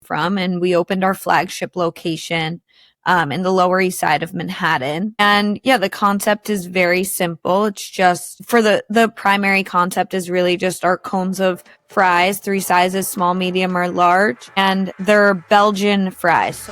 from, and we opened our flagship location in the Lower East Side of Manhattan. And yeah, the concept is very simple. It's just for the primary concept is really just our cones of fries, 3 sizes, small, medium, or large, and they're Belgian fries.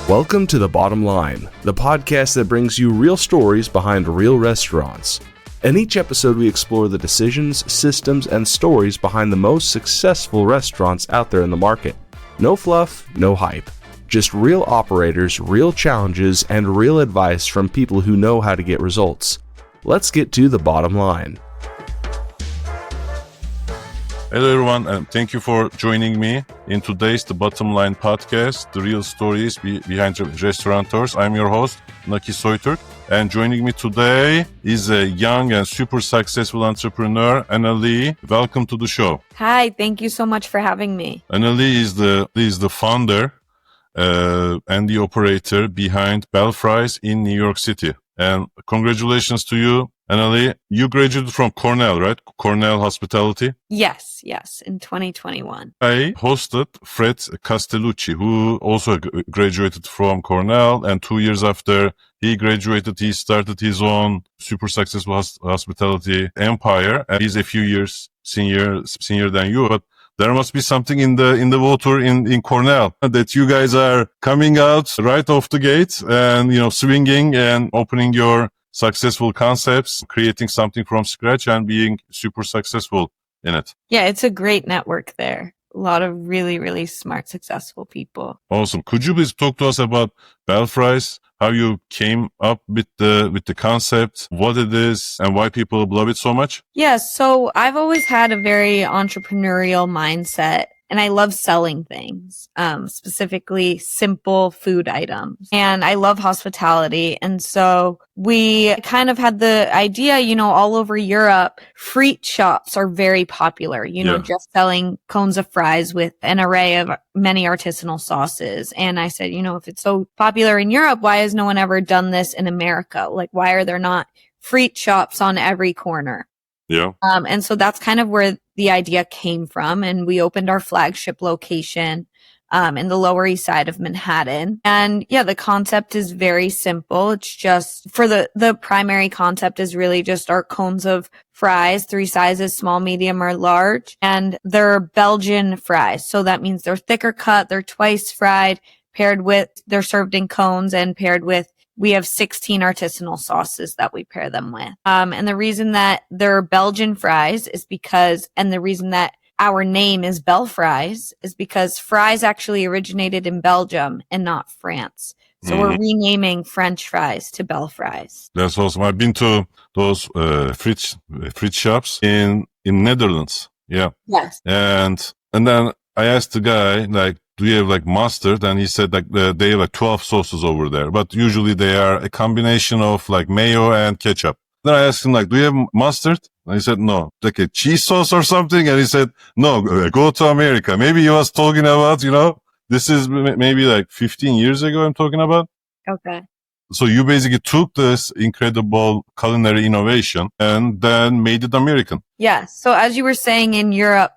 Welcome to The Bottom Line, the podcast that brings you real stories behind real restaurants. In each episode, we explore the decisions, systems, and stories behind the most successful restaurants out there in the market. No fluff, no hype. Just real operators, real challenges, and real advice from people who know how to get results. Let's get to the bottom line. Hello everyone, and thank you for joining me in today's The Bottom Line podcast, the real stories behind restaurateurs. I'm your host, Annalee Schlossberg, and joining me today is a young and super successful entrepreneur, Annalee. Welcome to the show. Hi, thank you so much for having me. Annalee is the founder and the operator behind Bel Fries in New York City. And congratulations to you, Annalee. You graduated from Cornell, right? Cornell Hospitality? Yes, in 2021. I hosted Frit Castellucci, who also graduated from Cornell, and 2 years after he graduated, he started his own super successful hospitality empire. And he's a few years senior than you, but there must be something in the water in Cornell that you guys are coming out right off the gate and, swinging and opening your successful concepts, creating something from scratch and being super successful in it. Yeah, it's a great network there. A lot of really, really smart, successful people. Awesome. Could you please talk to us about Bel Fries, how you came up with the concept, what it is, and why people love it so much? Yeah, so I've always had a very entrepreneurial mindset, and I love selling things, specifically simple food items. And I love hospitality. And so we kind of had the idea, all over Europe, frit shops are very popular, just selling cones of fries with an array of many artisanal sauces. And I said, if it's so popular in Europe, why has no one ever done this in America? Like, why are there not frit shops on every corner? Yeah. And so that's kind of where the idea came from. And we opened our flagship location in the Lower East Side of Manhattan. And yeah, the concept is very simple. It's just for the primary concept is really just our cones of fries, 3 sizes, small, medium, or large. And they're Belgian fries. So that means they're thicker cut, they're twice fried, they're served in cones and paired with we have 16 artisanal sauces that we pair them with. And the reason that they're Belgian fries is and the reason that our name is Bel Fries is because fries actually originated in Belgium and not France. So we're renaming French fries to Bel Fries. That's awesome. I've been to those frit shops in Netherlands. Yeah. Yes. And then I asked the guy, do you have mustard? And he said they have 12 sauces over there, but usually they are a combination of mayo and ketchup. Then I asked him do you have mustard? And he said, no, like a cheese sauce or something. And he said, no, go to America. Maybe he was talking about, this is maybe 15 years ago I'm talking about. Okay. So you basically took this incredible culinary innovation and then made it American. Yeah. So as you were saying in Europe,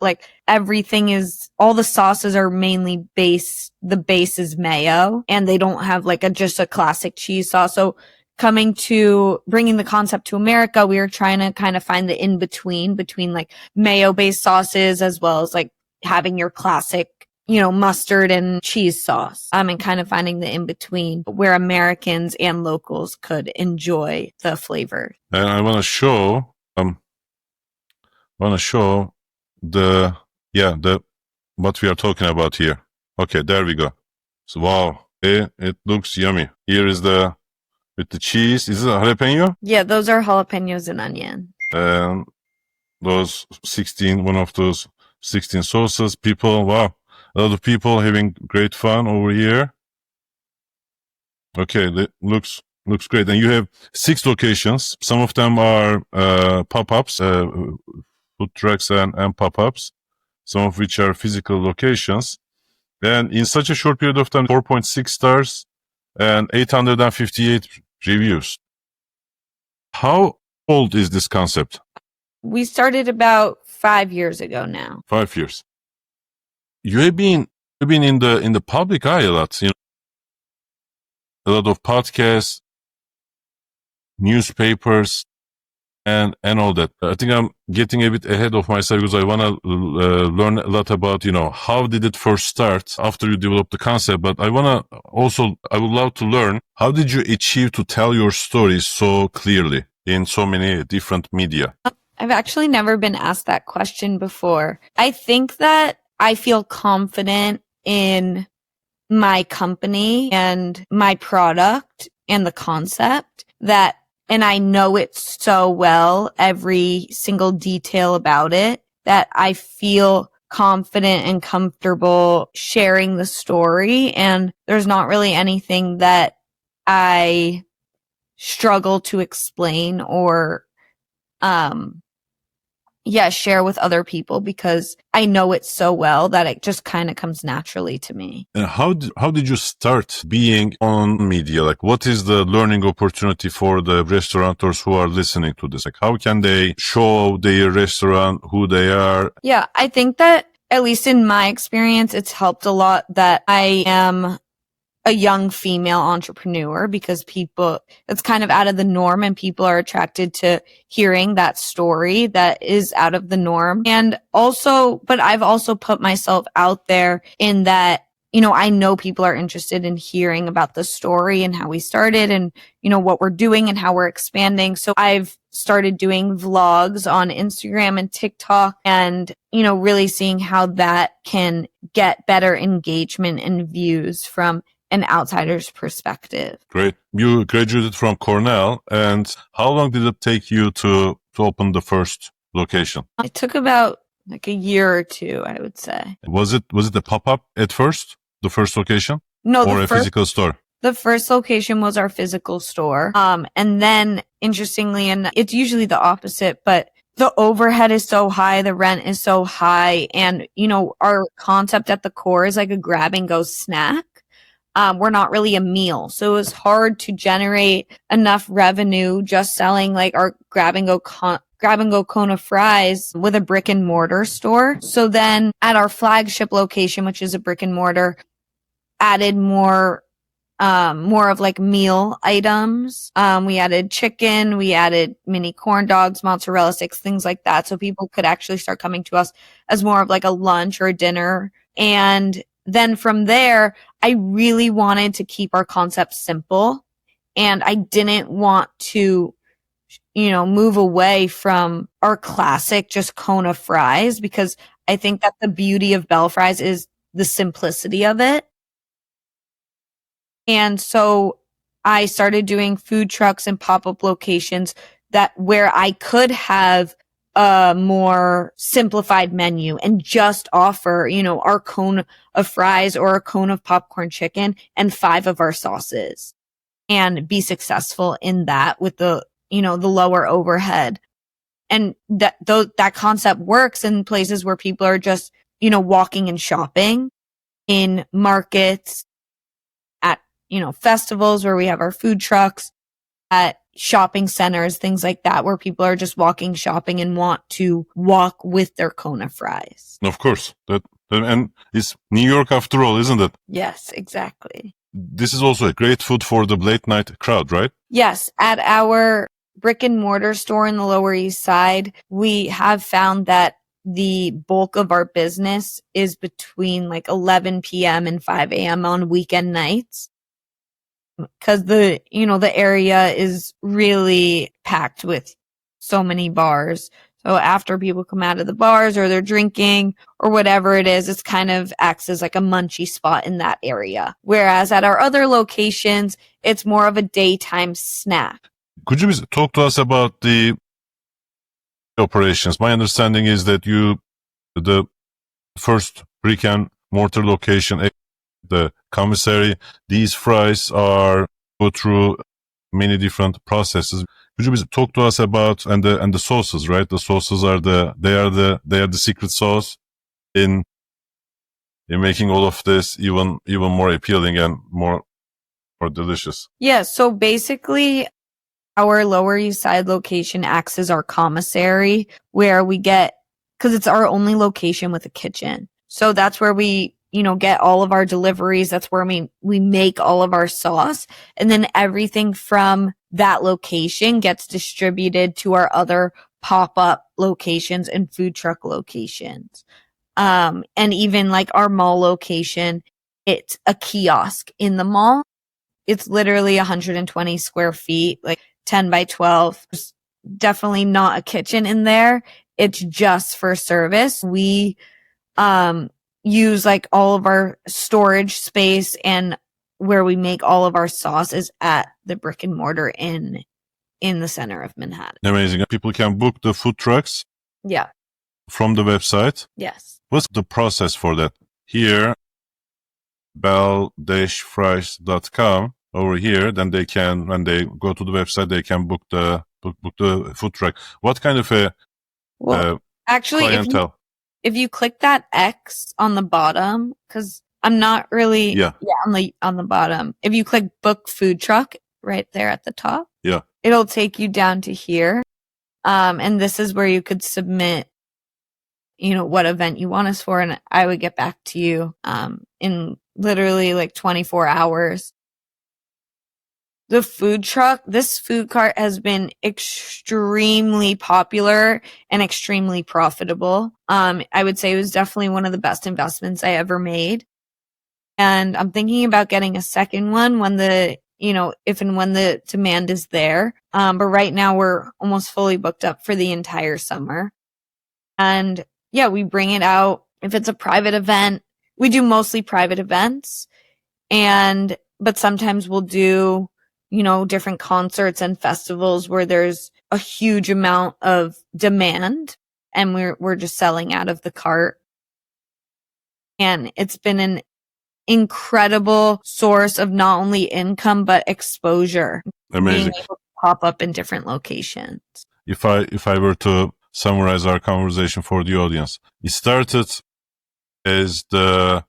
all the sauces are mainly the base is mayo, and they don't have just a classic cheese sauce. So bringing the concept to America, we were trying to kind of find the in-between between mayo based sauces as well as having your classic mustard and cheese sauce, and kind of finding the in-between where Americans and locals could enjoy the flavor. And I want to show, what we are talking about here. Okay, there we go. So, wow, it looks yummy. Here is with the cheese. Is it a jalapeno? Yeah, those are jalapenos and onion. And one of those 16 sauces. Wow. A lot of people having great fun over here. Okay, that looks great. And you have 6 locations. Some of them are pop-ups, food trucks and pop-ups. Some of which are physical locations. And in such a short period of time, 4.6 stars and 858 reviews. How old is this concept? We started about 5 years ago now. 5 years. You have been You've been in the public eye a lot, a lot of podcasts, newspapers, and all that. I think I'm getting a bit ahead of myself because I want to learn a lot about, how did it first start after you developed the concept. But I would love to learn, how did you achieve to tell your stories so clearly in so many different media? I've actually never been asked that question before. I think that I feel confident in my company and my product and the concept and I know it so well, every single detail about it, that I feel confident and comfortable sharing the story. And there's not really anything that I struggle to explain or, share with other people because I know it so well that it just kind of comes naturally to me. And how did you start being on media? Like, what is the learning opportunity for the restaurateurs who are listening to this? Like, how can they show their restaurant who they are? Yeah, I think that at least in my experience, it's helped a lot that I am a young female entrepreneur because it's kind of out of the norm and people are attracted to hearing that story that is out of the norm. And also, but I've also put myself out there in that, I know people are interested in hearing about the story and how we started and, what we're doing and how we're expanding. So I've started doing vlogs on Instagram and TikTok and, really seeing how that can get better engagement and views from an outsider's perspective. Great. You graduated from Cornell, and how long did it take you to open the first location? It took about like a year or two, I would say. Was it a pop-up at first, the first location? No, or a physical store? The first location was our physical store. And then interestingly, and it's usually the opposite, but the overhead is so high, the rent is so high, and our concept at the core is like a grab and go snack. We're not really a meal. So it was hard to generate enough revenue just selling like our grab and go cone of fries with a brick and mortar store. So then at our flagship location, which is a brick and mortar, added more of like meal items. We added chicken, we added mini corn dogs, mozzarella sticks, things like that. So people could actually start coming to us as more of like a lunch or a dinner. And then from there, I really wanted to keep our concept simple and I didn't want to, move away from our classic just cone of fries because I think that the beauty of Bel Fries is the simplicity of it. And so I started doing food trucks and pop-up locations where I could have a more simplified menu and just offer, our cone of fries or a cone of popcorn chicken and 5 of our sauces and be successful in that with the lower overhead. And that concept works in places where people are just, walking and shopping, in markets, at, festivals where we have our food trucks, at shopping centers, things like that, where people are just walking, shopping, and want to walk with their cone of fries. Of course. And it's New York after all, isn't it? Yes, exactly. This is also a great food for the late night crowd, right? Yes. At our brick and mortar store in the Lower East Side, we have found that the bulk of our business is between like 11 p.m. and 5 a.m. on weekend nights. Because the area is really packed with so many bars. So after people come out of the bars or they're drinking or whatever it is, it's kind of acts as like a munchy spot in that area. Whereas at our other locations, it's more of a daytime snack. Could you talk to us about the operations? My understanding is that the first brick and mortar location, the Commissary, these fries go through many different processes. Could you talk to us about and the sauces, right? The sauces are the secret sauce in making all of this even more appealing and more delicious. Yeah. So basically, our Lower East Side location acts as our commissary, where we get, because it's our only location with a kitchen. So that's where we, get all of our deliveries. That's where we make all of our sauce. And then everything from that location gets distributed to our other pop-up locations and food truck locations. And even like our mall location, it's a kiosk in the mall. It's literally 120 square feet, like 10 by 12. There's definitely not a kitchen in there. It's just for service. We use like all of our storage space, and where we make all of our sauce is at the Brick-and-Mortar in the center of Manhattan. Amazing. People can book the food trucks Yeah. from the website. Yes. What's the process for that? Here, bel-fries.com. Over here, then they can, when they go to the website, they can book the food truck. What kind of a actually, clientele? if you click that X on the bottom, because I'm not really on the bottom. If you click book food truck right there at the top, it'll take you down to here. And this is where you could submit, what event you want us for, and I would get back to you in literally like 24 hours. The food truck, this food cart has been extremely popular and extremely profitable. I would say it was definitely one of the best investments I ever made. And I'm thinking about getting a second one when if and when the demand is there. But right now we're almost fully booked up for the entire summer. And we bring it out. If it's a private event, we do mostly private events. But sometimes we'll do different concerts and festivals where there's a huge amount of demand and we're just selling out of the cart. And it's been an incredible source of not only income, but exposure. Amazing. Being able to pop up in different locations. If I were to summarize our conversation for the audience, it started as the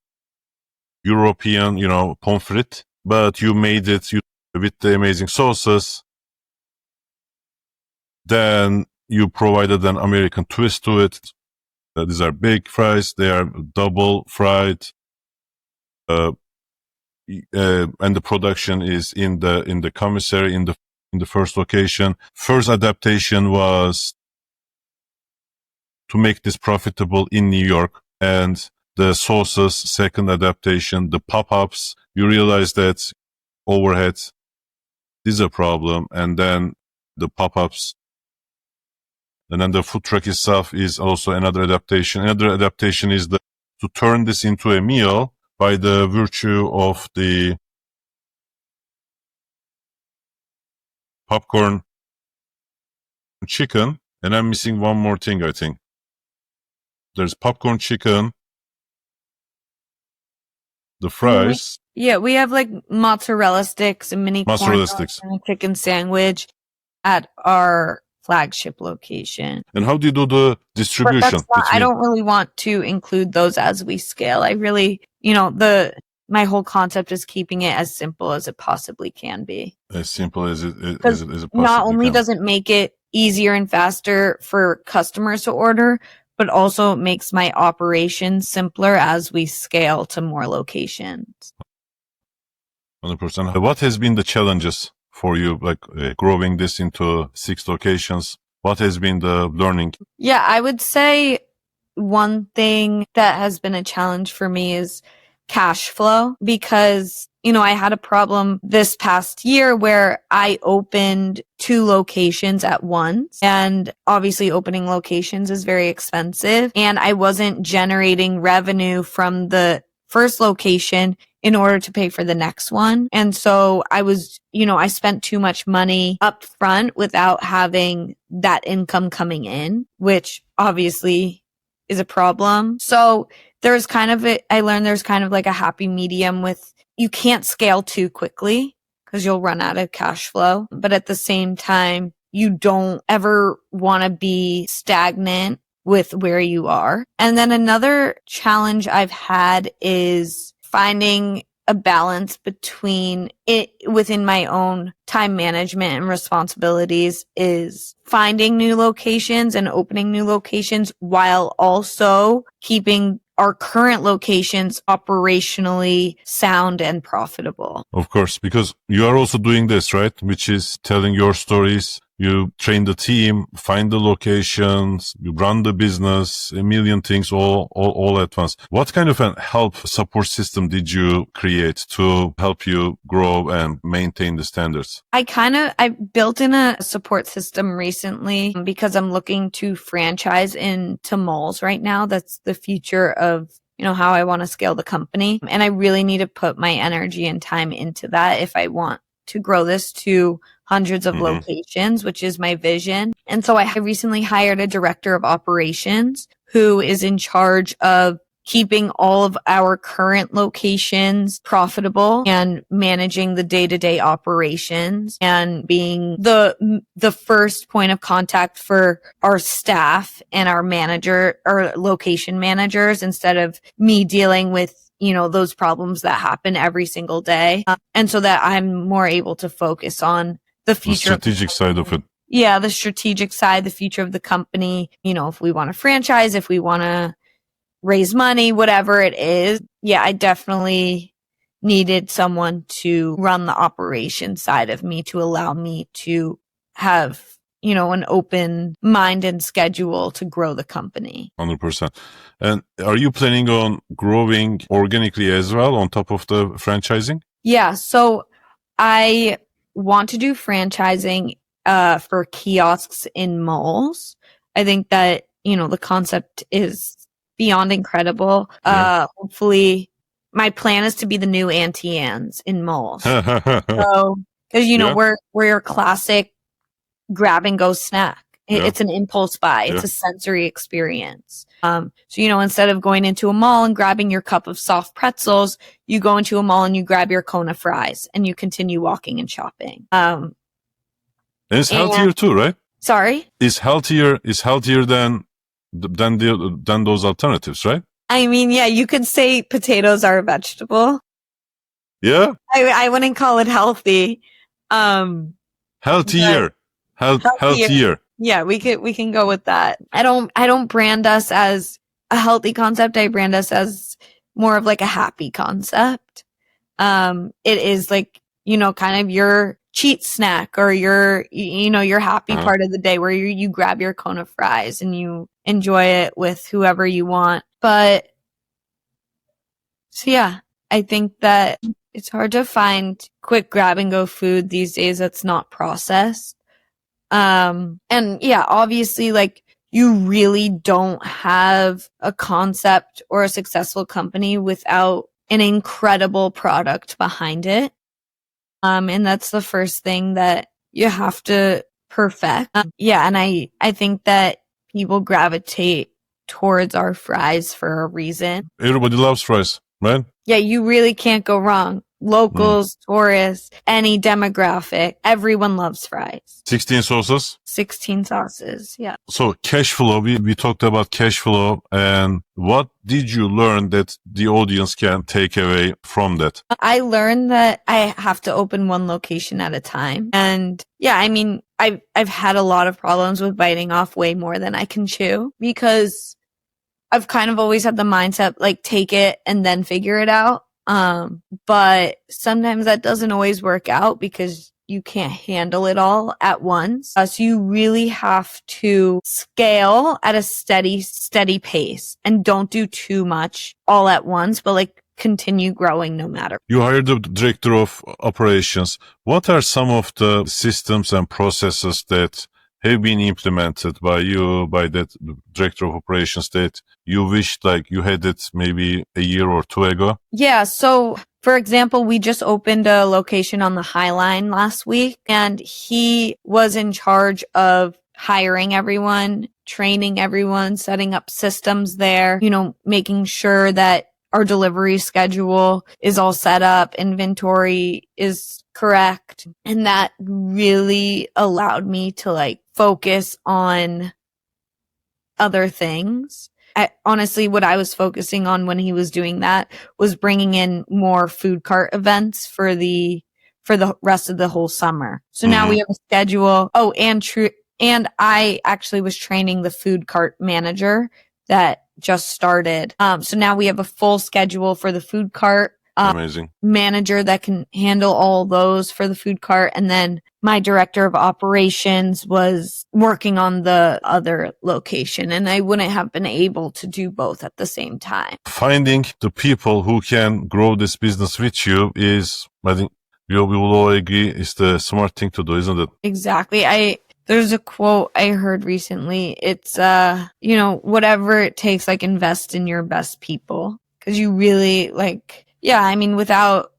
European, pommes frites, but you made it with the amazing sauces. Then you provided an American twist to it. These are big fries. They are double fried. And the production is in the Commissary in the first location. First adaptation was to make this profitable in New York, and the sauces, second adaptation, the pop-ups, you realize that overhead is a problem, and then the pop-ups, and then the food truck itself is also another adaptation. Another adaptation is to turn this into a meal by the virtue of the popcorn chicken. And I'm missing one more thing, I think. There's popcorn chicken, the fries. We have like mozzarella sticks and mini mozzarella sticks and a chicken sandwich at our flagship location. And how do you do the distribution? I don't really want to include those as we scale. I really, my whole concept is keeping it as simple as it possibly can be. As simple as it possibly not only can. does it make it easier and faster for customers to order, but also makes my operation simpler as we scale to more locations. 100%. What has been the challenges for you, like growing this into 6 locations? What has been the learning? Yeah, I would say one thing that has been a challenge for me is cash flow, because, I had a problem this past year where I opened 2 locations at once, and obviously opening locations is very expensive, and I wasn't generating revenue from the first location in order to pay for the next one. And so I spent too much money up front without having that income coming in, which obviously is a problem. So I learned there's kind of like a happy medium with, you can't scale too quickly because you'll run out of cash flow. But at the same time, you don't ever want to be stagnant with where you are. And then another challenge I've had is finding a balance between it within my own time management and responsibilities, is finding new locations and opening new locations while also keeping our current locations operationally sound and profitable. Of course, because you are also doing this, right? Which is telling your stories. You train the team, find the locations, you run the business, a million things all at once. What kind of a help support system did you create to help you grow and maintain the standards? I built in a support system recently because I'm looking to franchise into malls right now. That's the future of, how I want to scale the company. And I really need to put my energy and time into that if I want to grow this to hundreds of locations, which is my vision. And so I recently hired a director of operations who is in charge of keeping all of our current locations profitable and managing the day-to-day operations and being the first point of contact for our staff and our location managers instead of me dealing with those problems that happen every single day. And so that I'm more able to focus on the future. The strategic side of it. Yeah, the strategic side, the future of the company. If we want to franchise, if we want to raise money, whatever it is. Yeah, I definitely needed someone to run the operation side of me to allow me to have, an open mind and schedule to grow the company. 100%. And are you planning on growing organically as well on top of the franchising? Yeah, so I want to do franchising for kiosks in malls. I think that, the concept is beyond incredible. Yeah. Hopefully my plan is to be the new Auntie Anne's in malls. So, cause we're your classic grab and go snack. It's an impulse buy. It's a sensory experience. So, instead of going into a mall and grabbing your cup of soft pretzels, you go into a mall and you grab your cone of fries and you continue walking and shopping. And it's healthier too, right? Sorry? It's healthier than those alternatives, right? I mean, yeah, you could say potatoes are a vegetable. Yeah. I wouldn't call it healthy. Healthier. Healthier. Yeah, we can go with that. I don't brand us as a healthy concept. I brand us as more of like a happy concept. It is like, kind of your cheat snack or your happy part of the day where you grab your cone of fries and you enjoy it with whoever you want. But so yeah, I think that it's hard to find quick grab and go food these days that's not processed. And yeah, obviously like you really don't have a concept or a successful company without an incredible product behind it. And that's the first thing that you have to perfect. And I think that people gravitate towards our fries for a reason. Everybody loves fries, right? Yeah, you really can't go wrong. Locals, tourists, any demographic, everyone loves fries. 16 sauces? 16 sauces, yeah. So cash flow, we talked about cash flow, and what did you learn that the audience can take away from that? I learned that I have to open one location at a time. And yeah, I mean, I've had a lot of problems with biting off way more than I can chew because I've kind of always had the mindset, like take it and then figure it out. But sometimes that doesn't always work out because you can't handle it all at once. So you really have to scale at a steady pace and don't do too much all at once, but like continue growing no matter. You hired the director of operations. What are some of the systems and processes that have been implemented by you, by that director of operations that you wished like you had it maybe a year or two ago? Yeah. So for example, we just opened a location on the High Line last week and he was in charge of hiring everyone, training everyone, setting up systems there, making sure that our delivery schedule is all set up, inventory is correct. And that really allowed me to like focus on other things. Honestly, what I was focusing on when he was doing that was bringing in more food cart events for the rest of the whole summer. So now we have a schedule. Oh, and I actually was training the food cart manager that just started. So now we have a full schedule for the food cart. Amazing. Manager that can handle all those for the food cart. And then my director of operations was working on the other location, and I wouldn't have been able to do both at the same time. Finding the people who can grow this business with you is, I think we will all agree, is the smart thing to do, isn't it? Exactly. There's a quote I heard recently. It's, whatever it takes, like, invest in your best people. 'Cause you really,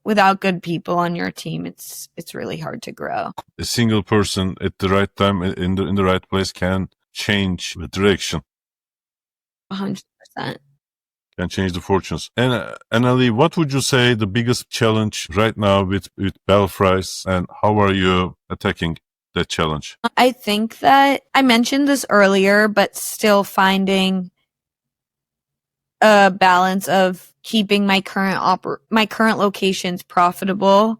without good people on your team, it's really hard to grow. A single person at the right time in the right place can change the direction. 100%. Can change the fortunes. And Annalee, what would you say the biggest challenge right now with Bel Fries, and how are you attacking that challenge? I think that I mentioned this earlier, but still finding a balance of keeping my current locations profitable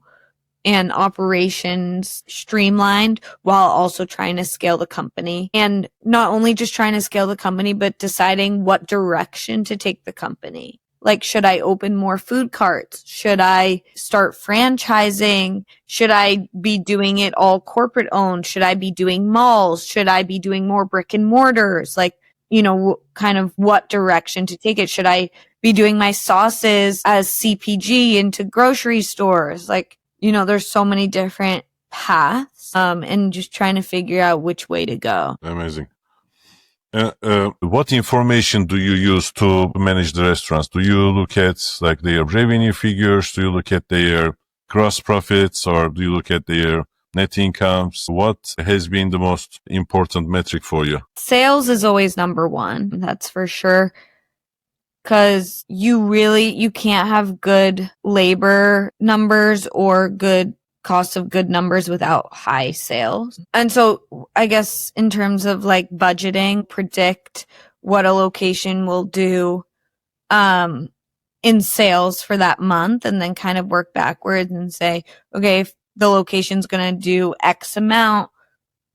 and operations streamlined while also trying to scale the company. And not only just trying to scale the company, but deciding what direction to take the company. Like, should I open more food carts? Should I start franchising? Should I be doing it all corporate owned? Should I be doing malls? Should I be doing more brick and mortars? Like, kind of what direction to take it. Should I be doing my sauces as CPG into grocery stores? Like, there's so many different paths, and just trying to figure out which way to go. Amazing. What information do you use to manage the restaurants? Do you look at like their revenue figures? Do you look at their gross profits, or do you look at their net incomes? What has been the most important metric for you? Sales is always number one. That's for sure. Cause you can't have good labor numbers or good cost of good numbers without high sales. And so I guess in terms of like budgeting, predict what a location will do, in sales for that month, and then kind of work backwards and say, okay, if the location's going to do X amount,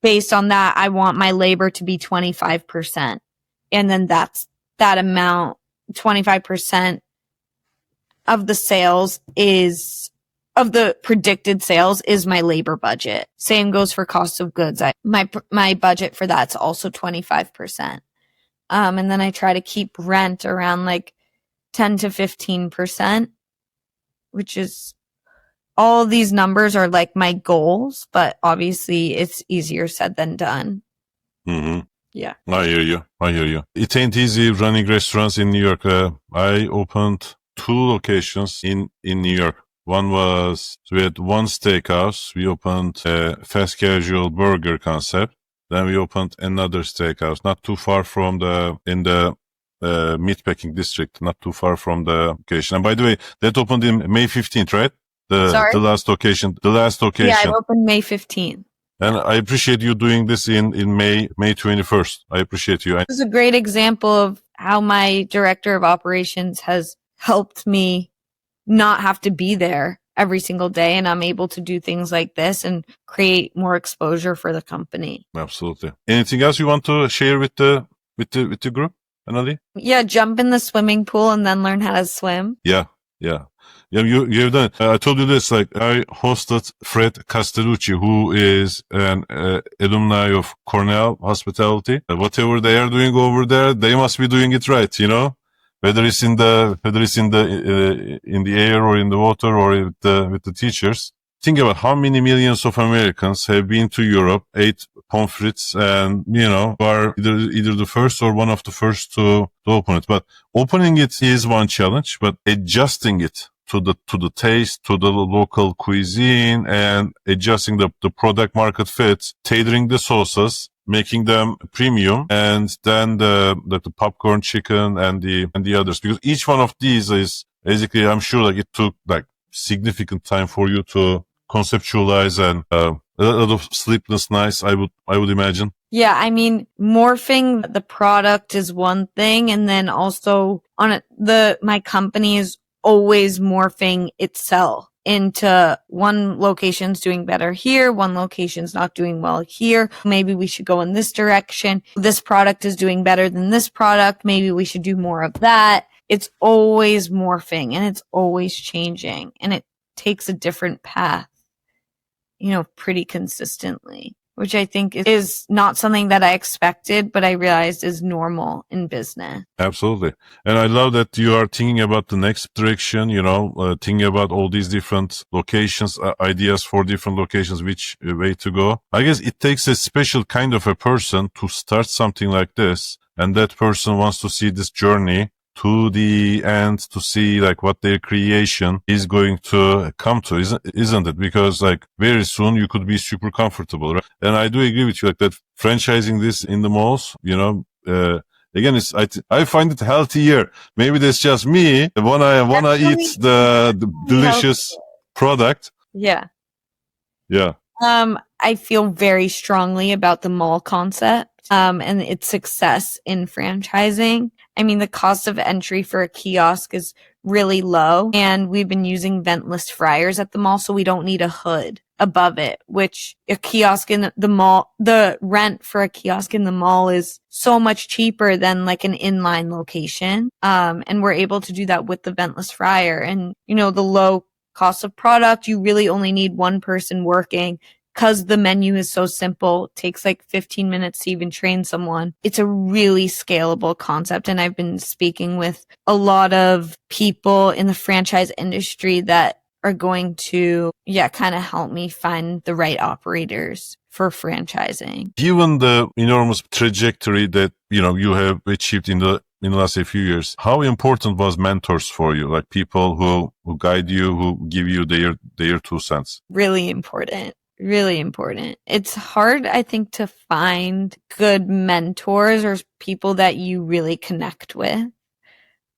based on that, I want my labor to be 25%. And then that's that amount, 25% of the sales of the predicted sales is my labor budget. Same goes for cost of goods. My budget for that's also 25%. And then I try to keep rent around like 10 to 15%, which is, all of these numbers are like my goals, but obviously it's easier said than done. Mm-hmm. Yeah. I hear you. It ain't easy running restaurants in New York. I opened 2 locations in New York. One was, we had one steakhouse. We opened a fast casual burger concept. Then we opened another steakhouse, not too far from in the meatpacking district, not too far from the location. And by the way, that opened in May 15th, right? The last location. Yeah, I opened May 15th. And I appreciate you doing this in May 21st. I appreciate you. This is a great example of how my director of operations has helped me not have to be there every single day, and I'm able to do things like this and create more exposure for the company. Absolutely. Anything else you want to share with the group, Annalee? Yeah, jump in the swimming pool and then learn how to swim. Yeah. You've done it. I told you this, like, I hosted Fred Castellucci, who is an alumni of Cornell Hospitality. Whatever they are doing over there, they must be doing it right, whether it's in the air or in the water or with the teachers. Think about how many millions of Americans have been to Europe, ate pommes frites, and, are either the first or one of the first to open it. But opening it is one challenge, but adjusting it to the taste, to the local cuisine, and adjusting the product market fit, tailoring the sauces, making them premium, and then the popcorn chicken and the others, because each one of these is basically, I'm sure, like, it took like significant time for you to conceptualize, and a lot of sleepless nights, I would imagine. Yeah, I mean, morphing the product is one thing, and then also my company is always morphing itself. into one location's doing better here, one location's not doing well here. Maybe we should go in this direction. This product is doing better than this product. Maybe we should do more of that. It's always morphing and it's always changing, and it takes a different path, pretty consistently, which I think is not something that I expected, but I realized is normal in business. Absolutely. And I love that you are thinking about the next direction, thinking about all these different locations, ideas for different locations, which way to go. I guess it takes a special kind of a person to start something like this. And that person wants to see this journey to the end, to see like what their creation is going to come to, isn't it? Because like very soon you could be super comfortable, right? And I do agree with you, like that franchising this in the malls, again, I find it healthier. Maybe that's just me when I wanna eat the delicious product. Yeah. Yeah. I feel very strongly about the mall concept, and its success in franchising. I mean, the cost of entry for a kiosk is really low, and we've been using ventless fryers at the mall, so we don't need a hood above it, which a kiosk in the mall, the rent for a kiosk in the mall is so much cheaper than like an inline location. And we're able to do that with the ventless fryer, and, the low cost of product. You really only need one person working. Because the menu is so simple, it takes like 15 minutes to even train someone. It's a really scalable concept. And I've been speaking with a lot of people in the franchise industry that are going to, kind of help me find the right operators for franchising. Given the enormous trajectory that, you have achieved in the last few years, how important was mentors for you? Like people who guide you, who give you their 2 cents? Really important. Really important. It's hard, I think, to find good mentors or people that you really connect with.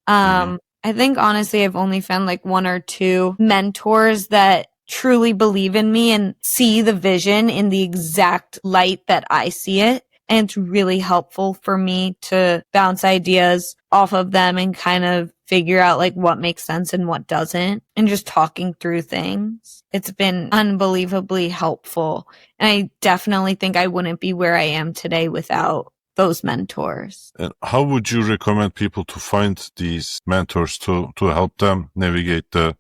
I think honestly, I've only found like 1 or 2 mentors that truly believe in me and see the vision in the exact light that I see it. And it's really helpful for me to bounce ideas off of them and kind of figure out like what makes sense and what doesn't, and just talking through things. It's been unbelievably helpful. And I definitely think I wouldn't be where I am today without those mentors. And how would you recommend people to find these mentors to help them navigate the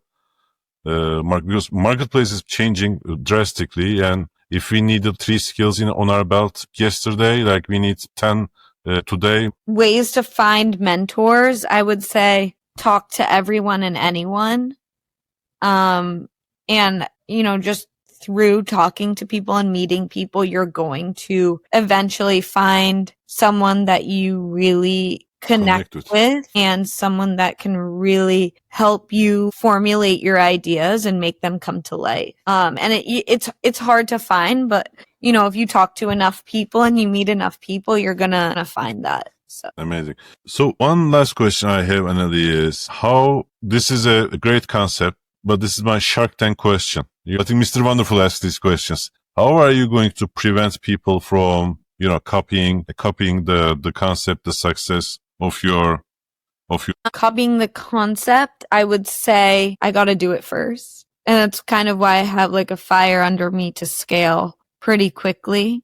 market? Because marketplace is changing drastically, and if we needed 3 skills on our belt yesterday, like we need 10 today. Ways to find mentors, I would say talk to everyone and anyone. And, just through talking to people and meeting people, you're going to eventually find someone that you really connect with and someone that can really help you formulate your ideas and make them come to life. And it's hard to find, but if you talk to enough people and you meet enough people, you're gonna find that. So amazing. So one last question I have, Annalee, is how this is a great concept, but this is my Shark Tank question. I think Mr. Wonderful asked these questions. How are you going to prevent people from, copying the concept, the success of your copying the concept? I would say I got to do it first. And that's kind of why I have like a fire under me to scale pretty quickly,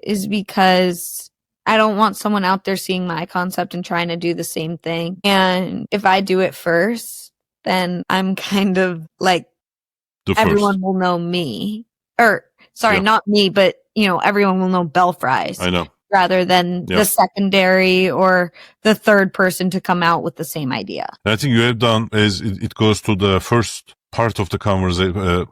is because I don't want someone out there seeing my concept and trying to do the same thing. And if I do it first, then I'm kind of like, everyone will know me. Or, sorry, not me, but, everyone will know Bel Fries. I know. Rather than the secondary or the third person to come out with the same idea. I think you have done, as it goes to the first part of the conversation,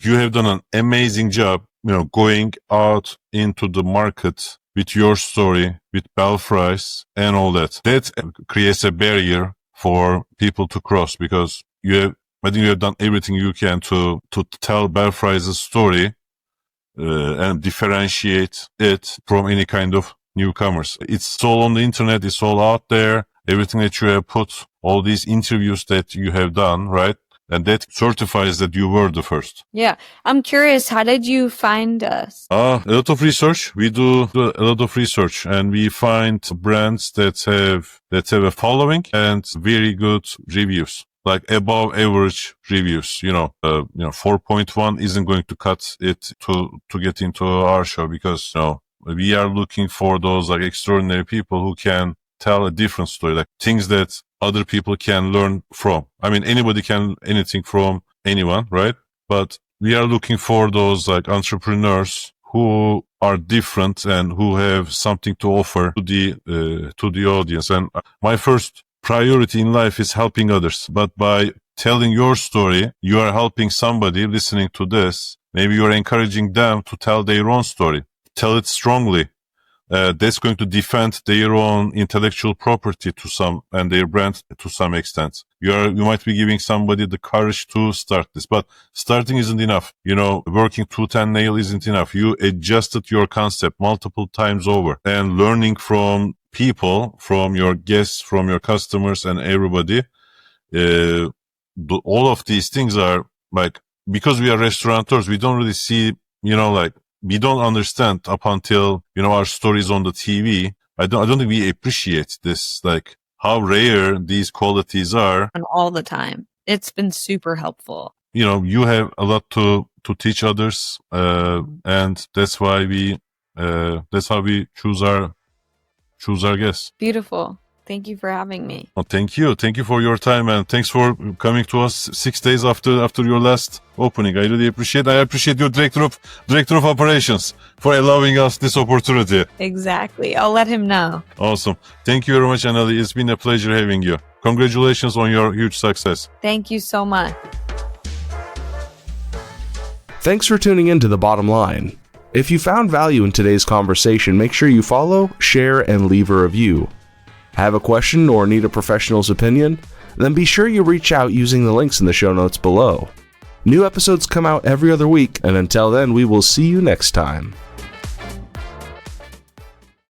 you have done an amazing job, going out into the market with your story, with Bel Fries and all that. That creates a barrier for people to cross, because I think you have done everything you can to tell Bel Fries' story and differentiate it from any kind of newcomers. It's all on the internet. It's all out there. Everything that you have put, all these interviews that you have done, right? And that certifies that you were the first. Yeah. I'm curious, how did you find us? A lot of research. We do a lot of research, and we find brands that have a following and very good reviews. like above average reviews. 4.1 isn't going to cut it to get into our show, because we are looking for those like extraordinary people who can tell a different story, like things that other people can learn from. I mean, anybody can anything from anyone, right? But we are looking for those like entrepreneurs who are different and who have something to offer to the audience. And my first priority in life is helping others. But by telling your story, you are helping somebody listening to this. Maybe you're encouraging them to tell their own story. Tell it strongly. That's going to defend their own intellectual property and their brand to some extent. You might be giving somebody the courage to start this, but starting isn't enough. Working tooth and nail isn't enough. You adjusted your concept multiple times over, and learning from people, from your guests, from your customers and everybody. All of these things are like, because we are restaurateurs, we don't really see, we don't understand up until, our stories on the TV. I don't think we appreciate this, like how rare these qualities are. And all the time. It's been super helpful. You have a lot to teach others. And that's how we choose our guests. Beautiful. Thank you for having me. Well, thank you. Thank you for your time, and thanks for coming to us 6 days after your last opening. I really appreciate. I appreciate your director of operations for allowing us this opportunity. Exactly. I'll let him know. Awesome. Thank you very much, Annalee. It's been a pleasure having you. Congratulations on your huge success. Thank you so much. Thanks for tuning in to The Bottom Line. If you found value in today's conversation, make sure you follow, share, and leave a review. Have a question or need a professional's opinion? Then be sure you reach out using the links in the show notes below. New episodes come out every other week, and until then, we will see you next time.